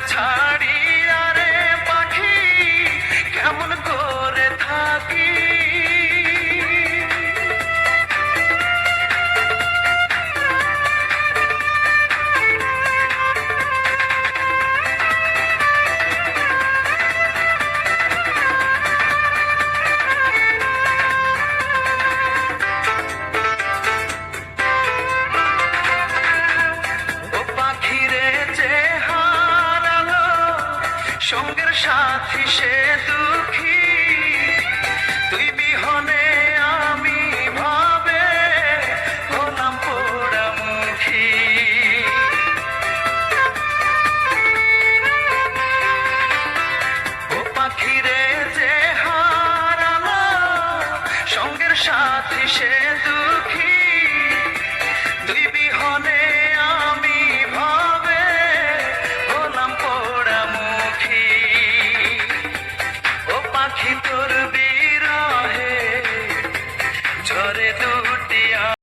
ছাড়ি আরে পাখি কেমন করে থাকি সঙ্গের সাথী সে দুঃখী তুই বিহনে আমি ভাবে হলাম পোড়ামুখী ও পাখিরে যে হারালো সঙ্গের সাথী সে দুঃখী তুই বিহনে আমি ভাবে হলাম পোড়ামুখী ও পাখি তোর